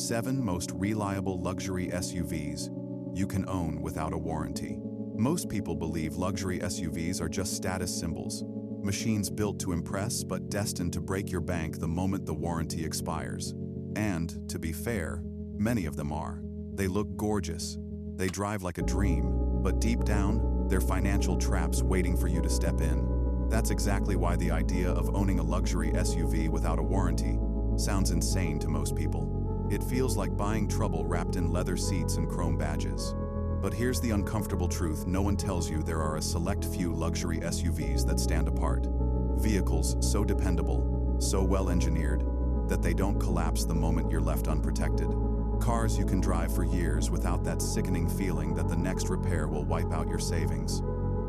7 most reliable luxury SUVs you can own without a warranty. Most people believe luxury SUVs are just status symbols, machines built to impress but destined to break your bank the moment the warranty expires. And, to be fair, many of them are. They look gorgeous, they drive like a dream, but deep down, they're financial traps waiting for you to step in. That's exactly why the idea of owning a luxury SUV without a warranty sounds insane to most people. It feels like buying trouble wrapped in leather seats and chrome badges. But here's the uncomfortable truth: no one tells you there are a select few luxury SUVs that stand apart. Vehicles so dependable, so well engineered, that they don't collapse the moment you're left unprotected. Cars you can drive for years without that sickening feeling that the next repair will wipe out your savings.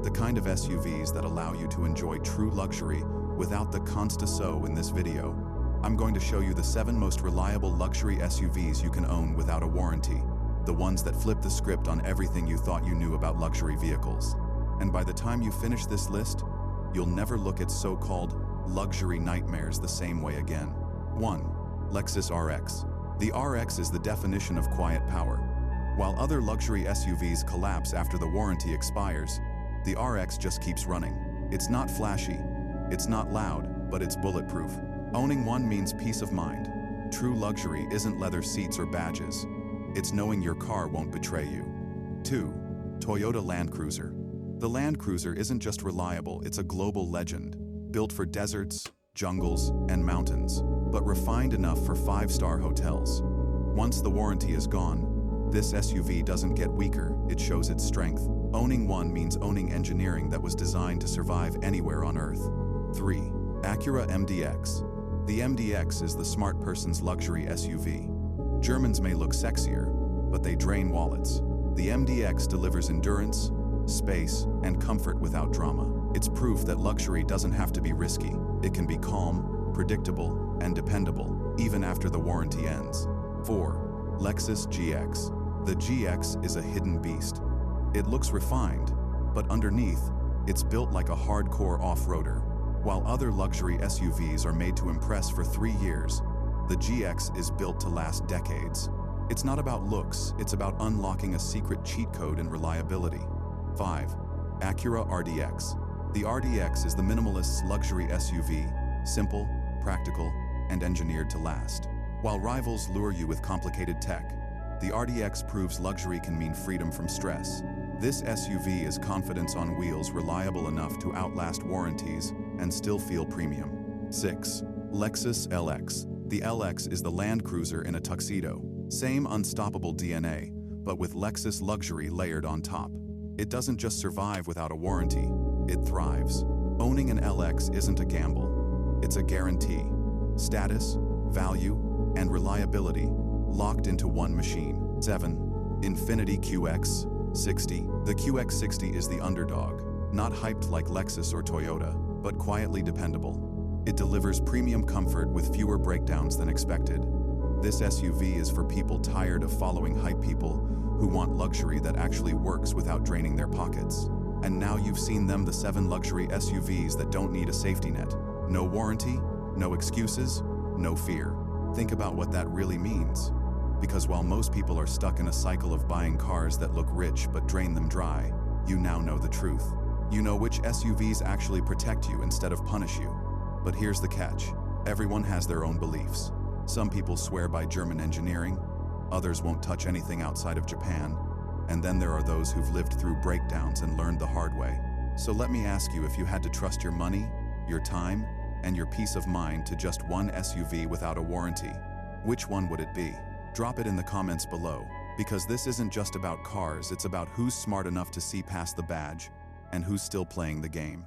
The kind of SUVs that allow you to enjoy true luxury without the constant in this video. I'm going to show you the 7 most reliable luxury SUVs you can own without a warranty. The ones that flip the script on everything you thought you knew about luxury vehicles. And by the time you finish this list, you'll never look at so-called luxury nightmares the same way again. 1. Lexus RX. The RX is the definition of quiet power. While other luxury SUVs collapse after the warranty expires, the RX just keeps running. It's not flashy, it's not loud, but it's bulletproof. Owning one means peace of mind. True luxury isn't leather seats or badges. It's knowing your car won't betray you. 2. Toyota Land Cruiser. The Land Cruiser isn't just reliable, it's a global legend. Built for deserts, jungles, and mountains, but refined enough for 5-star hotels. Once the warranty is gone, this SUV doesn't get weaker, it shows its strength. Owning one means owning engineering that was designed to survive anywhere on Earth. 3. Acura MDX. The MDX is the smart person's luxury SUV. Germans may look sexier, but they drain wallets. The MDX delivers endurance, space, and comfort without drama. It's proof that luxury doesn't have to be risky. It can be calm, predictable, and dependable, even after the warranty ends. 4. Lexus GX. The GX is a hidden beast. It looks refined, but underneath, it's built like a hardcore off-roader. While other luxury SUVs are made to impress for 3 years, the GX is built to last decades. It's not about looks, it's about unlocking a secret cheat code in reliability. 5. Acura RDX. The RDX is the minimalist's luxury SUV, simple, practical, and engineered to last. While rivals lure you with complicated tech, the RDX proves luxury can mean freedom from stress. This SUV is confidence on wheels, reliable enough to outlast warranties and still feel premium. 6. Lexus LX. The LX is the Land Cruiser in a tuxedo. Same unstoppable DNA, but with Lexus luxury layered on top. It doesn't just survive without a warranty, it thrives. Owning an LX isn't a gamble, it's a guarantee. Status, value, and reliability locked into one machine. 7. Infiniti QX60. The QX60 is the underdog, not hyped like Lexus or Toyota, but quietly dependable. It delivers premium comfort with fewer breakdowns than expected. This SUV is for people tired of following hype people who want luxury that actually works without draining their pockets. And now you've seen them, the 7 luxury SUVs that don't need a safety net. No warranty, no excuses, no fear. Think about what that really means. Because while most people are stuck in a cycle of buying cars that look rich but drain them dry, you now know the truth. You know which SUVs actually protect you instead of punish you. But here's the catch. Everyone has their own beliefs. Some people swear by German engineering, others won't touch anything outside of Japan, and then there are those who've lived through breakdowns and learned the hard way. So let me ask you, if you had to trust your money, your time, and your peace of mind to just one SUV without a warranty, which one would it be? Drop it in the comments below, because this isn't just about cars, it's about who's smart enough to see past the badge and who's still playing the game.